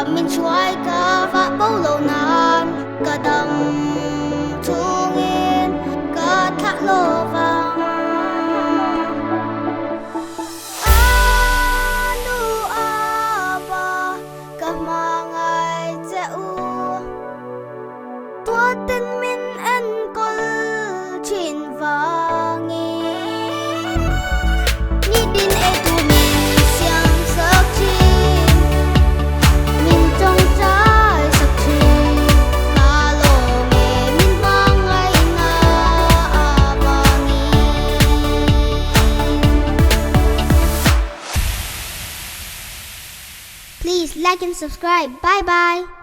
mình chuối cả và bao lâu nan cả đầm thung yên cả thác lô vàng anu aba cả mang ai dẹu tua tên mình ăn col trên vàng Please like and subscribe. Bye bye.